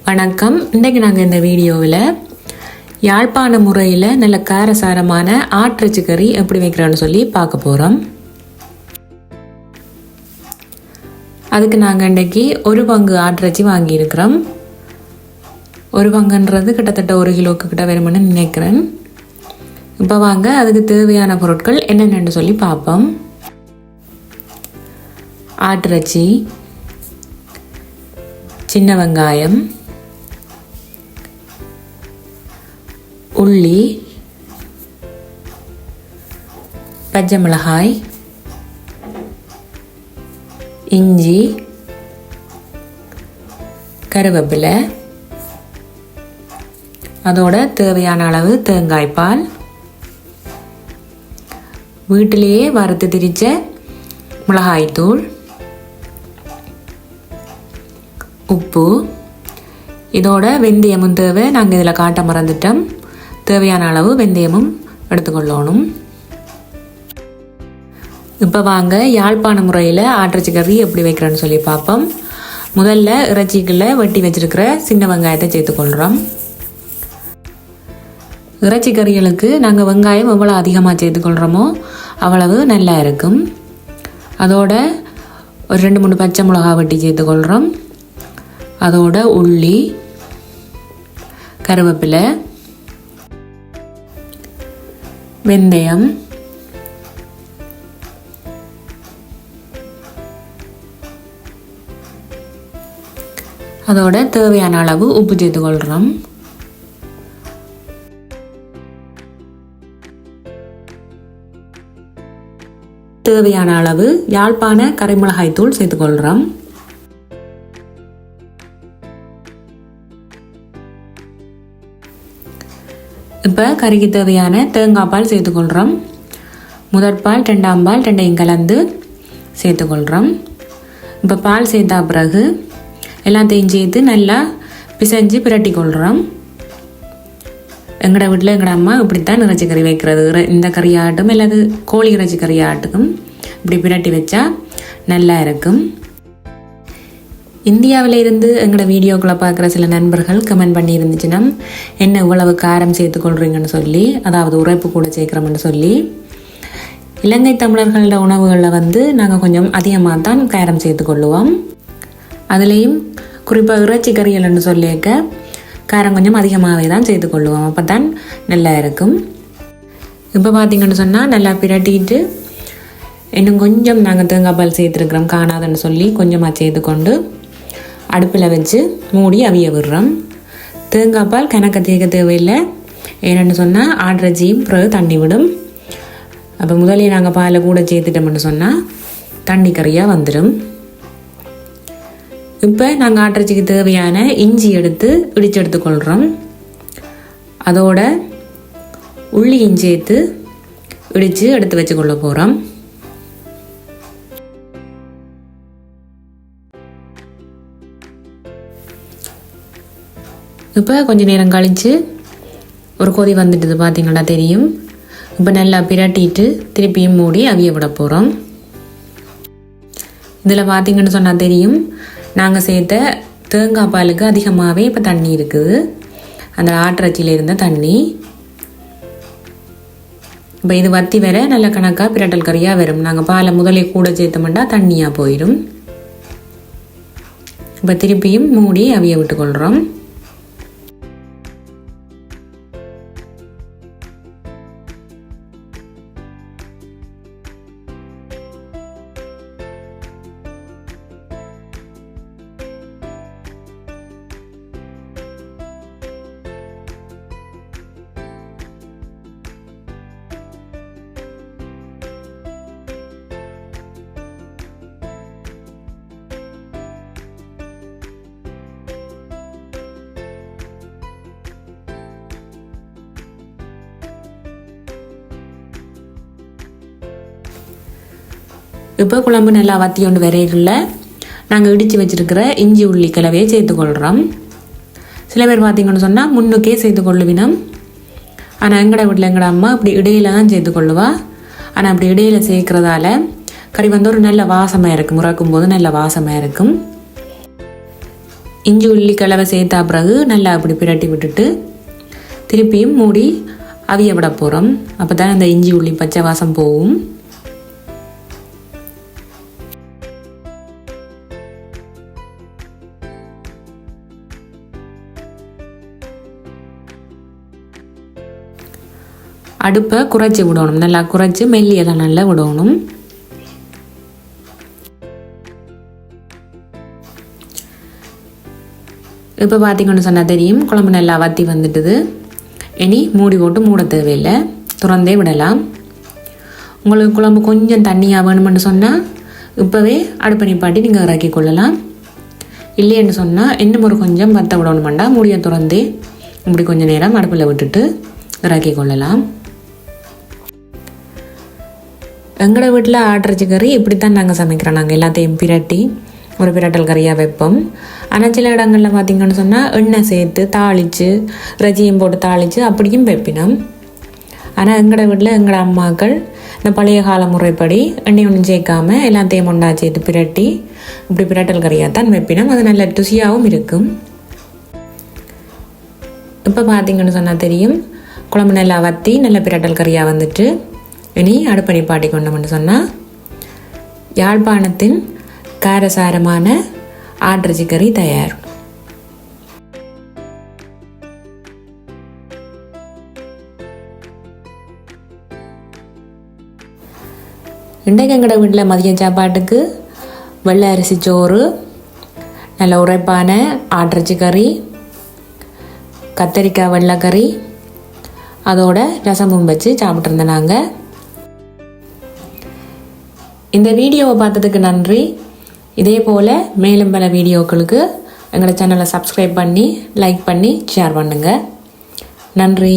வணக்கம். இன்றைக்கு நாங்கள் இந்த வீடியோவில் யாழ்ப்பாண முறையில் நல்ல காரசாரமான ஆட்டிறைச்சி கறி எப்படி வைக்கிறோன்னு சொல்லி பார்க்க போகிறோம். அதுக்கு நாங்கள் இன்றைக்கி ஒரு பங்கு ஆட்டிறைச்சி வாங்கியிருக்கிறோம். ஒரு பங்குன்றது கிட்டத்தட்ட 1 கிலோவுக்கு கிட்ட வருமானு நினைக்கிறேன். இப்போ வாங்க அதுக்கு தேவையான பொருட்கள் என்னென்னு சொல்லி பார்ப்போம். ஆட்டிறைச்சி, சின்ன வெங்காயம், உள்ளி, பச்சை மிளகாய், இஞ்சி, கருவேப்பிலை, அதோட தேவையான அளவு தேங்காய் பால், வீட்டிலேயே வறுத்து திரிச்ச மிளகாய்த்தூள், உப்பு, இதோட வெந்தயமும் தேவை. நாங்கள் இதில் காட்ட மறந்துட்டோம். தேவையான அளவு வெந்தயமும் எடுத்துக்கொள்ளணும். இப்போ வாங்க யாழ்ப்பாண முறையில் ஆட்டிறைச்சி கறி எப்படி வைக்கிறேன்னு சொல்லி பார்ப்போம். முதல்ல இறைச்சிக்குள்ள வெட்டி வச்சிருக்கிற சின்ன வெங்காயத்தை சேர்த்துக்கொள்கிறோம். இறைச்சி கறிகளுக்கு நாங்கள் வெங்காயம் எவ்வளோ அதிகமாக சேர்த்துக்கொள்கிறோமோ அவ்வளவு நல்லா இருக்கும். அதோட ஒரு 2-3 பச்சை மிளகா வெட்டி சேர்த்துக்கொள்கிறோம். அதோட உள்ளி, கருவேப்பிலை, வெந்தயம், அதோட தேவையான அளவு உப்பு சேர்த்துக்கொள்கிறோம். தேவையான அளவு யாழ்ப்பாண கரைமிளகாய் தூள் சேர்த்துக்கொள்கிறோம். இப்போ கறிக்கு தேவையான தேங்காய் பால் சேர்த்துக்கொள்கிறோம். முதற்பால் 2ஆம் பால் 2ஐயும் கலந்து சேர்த்துக்கொள்கிறோம். இப்போ பால் சேர்த்தா பிறகு எல்லாத்தையும் சேர்த்து நல்லா பிசைஞ்சு பிரட்டி கொள்கிறோம். எங்களோட வீட்டில் எங்களோட அம்மா இப்படித்தான் இறைச்சி கறி வைக்கிறது. இந்த கறியாட்டும் இல்லாது கோழி இறைச்சி கறியாட்டுக்கும் இப்படி பிரட்டி வச்சா நல்லா இருக்கும். இந்தியாவில் இருந்து எங்களோட வீடியோக்களை பார்க்குற சில நண்பர்கள் கமெண்ட் பண்ணி இருந்துச்சுன்னா என்ன இவ்வளவு காரம் சேர்த்துக்கொள்கிறீங்கன்னு சொல்லி, அதாவது உரைப்பு கூட சேர்க்குறோம்னு சொல்லி. இலங்கை தமிழர்களோட உணவுகளில் நாங்கள் கொஞ்சம் அதிகமாக தான் காரம் சேர்த்துக்கொள்ளுவோம். அதுலேயும் குறிப்பாக இறைச்சி கறிகள்னு சொல்லியிருக்க காரம் கொஞ்சம் அதிகமாகவே தான் சேர்த்துக்கொள்ளுவோம். அப்போ தான் நல்லா இருக்கும். இப்போ பார்த்திங்கன்னு சொன்னால் நல்லா பிரட்டிட்டு இன்னும் கொஞ்சம் நாங்கள் தேங்காய் பால் சேர்த்துருக்குறோம் காணாதுன்னு சொல்லி கொஞ்சமாக சேர்த்துக்கொண்டு அடுப்பில் வச்சு மூடி அவிய விடுறோம். தேங்காய் பால் கணக்க தேக்க தேவையில்லை. ஏன்னு சொன்னால் ஆட்டிறைச்சியும் பிறகு தண்ணி விடும். அப்போ முதலே நாங்கள் பாலை கூட சேர்த்துட்டோம்னு சொன்னால் தண்ணி கறியாக வந்துடும். இப்போ நாங்கள் ஆட்டிறைச்சிக்கு தேவையான இஞ்சி எடுத்து இடித்து எடுத்துக்கொள்கிறோம். அதோட உள்ளியும் சேர்த்து இடித்து எடுத்து வச்சுக்கொள்ள போகிறோம். இப்போ கொஞ்சம் நேரம் கழித்து ஒரு கொதி வந்துட்டுது பார்த்திங்கன்னா தெரியும். இப்போ நல்லா பிரட்டிட்டு திருப்பியும் மூடி அவிய விட போகிறோம். இதில் பார்த்திங்கன்னு சொன்னால் தெரியும், நாங்கள் சேர்த்த தேங்காய் பாலுக்கு அதிகமாகவே இப்போ தண்ணி இருக்குது. அந்த ஆட்டிறைச்சியில் இருந்த தண்ணி இப்போ இது வத்தி வர நல்ல கணக்காக பிரட்டல் கறியாக வரும். நாங்கள் பாலை முதலே கூட சேர்த்தோம்னா தண்ணியாக போயிடும். இப்போ திருப்பியும் மூடி அவிய விட்டுக்கொள்கிறோம். இப்போ குழம்பு நல்லா வத்தி கொண்டு வரையில நாங்கள் இடித்து வச்சுருக்கிற இஞ்சி உள்ளி கிழவையை சேர்த்துக்கொள்கிறோம். சில பேர் பார்த்திங்கன்னு சொன்னால் முன்னுக்கே சேர்த்துக்கொள்ளுவினோம். ஆனால் எங்கட வீட்டில் எங்கட அம்மா அப்படி இடையில தான் சேர்த்துக்கொள்ளுவா. ஆனால் அப்படி இடையில சேர்க்குறதால கறி வந்து ஒரு நல்ல வாசமாக இருக்கும். முறக்கும் போது நல்ல வாசமாக இருக்கும். இஞ்சி உள்ளி கலவை சேர்த்தா பிறகு நல்லா அப்படி பிரட்டி விட்டுட்டு திருப்பியும் மூடி அவிய விட போகிறோம். அப்போ தான் அந்த இஞ்சி உள்ளி பச்சை வாசம் போகும். அடுப்பை குறைச்சி விடணும், நல்லா குறைச்சி மெல்லியெல்லாம் நல்லா விடணும். இப்போ பார்த்தீங்கன்னு சொன்னால் தெரியும், குழம்பு நல்லா வற்றி வந்துட்டுது. இனி மூடி போட்டு மூட தேவையில்லை, திறந்தே விடலாம். உங்களுக்கு குழம்பு கொஞ்சம் தண்ணியாக வேணுமென்னு சொன்னால் இப்போவே அடுப்பை நிப்பாட்டி நீங்கள் இறக்கி கொள்ளலாம். இல்லைன்னு சொன்னால் இன்னும் ஒரு கொஞ்சம் வற்ற விடணுமெண்டா மூடியை திறந்தே இப்படி கொஞ்சம் நேரம் அடுப்பில் விட்டுட்டு இறக்கி கொள்ளலாம். எங்களோட வீட்டில் ஆட்டுறச்சி கறி இப்படித்தான் நாங்கள் சமைக்கிறோம். நாங்கள் எல்லாத்தையும் பிரட்டி ஒரு பிரட்டல் கறியாக வைப்போம். ஆனால் சில இடங்களில் பார்த்திங்கன்னு சொன்னால் எண்ணெய் சேர்த்து தாளித்து ரஜியும் போட்டு தாளித்து அப்படியும் வைப்பினோம். ஆனால் எங்களோட வீட்டில் எங்களோட அம்மாக்கள் இந்த பழைய கால முறைப்படி எண்ணெய் ஒன்றும் சேர்க்காமல் எல்லாத்தையும் ஒன்றா சேர்த்து பிரட்டி இப்படி பிரட்டல் கறியாக தான் வைப்பினோம். அது நல்ல ருசியாகவும் இருக்கும். இப்போ பார்த்திங்கன்னு சொன்னால் தெரியும், குழம்பு நல்லா வற்றி நல்ல பிரட்டல் கறியாக வந்துட்டு இனி அடுப்பணி பாட்டி கொண்டோம்னு சொன்னால் யாழ்ப்பாணத்தின் காரசாரமான ஆட்டிறைச்சி கறி தயார். இன்றைக்கு எங்கட வீட்டில் மதிய சாப்பாட்டுக்கு வெள்ளை அரிசி சோறு, நல்ல உரைப்பான ஆட்டிறைச்சி கறி, கத்தரிக்காய் வெள்ளைக்கறி, அதோட ரசமும் வச்சு சாப்பிட்ருந்தேன் நாங்கள். இந்த வீடியோவை பார்த்ததுக்கு நன்றி. இதே போல் மேலும் பல வீடியோக்களுக்கு எங்களோட சேனலை சப்ஸ்கிரைப் பண்ணி லைக் பண்ணி ஷேர் பண்ணுங்கள். நன்றி.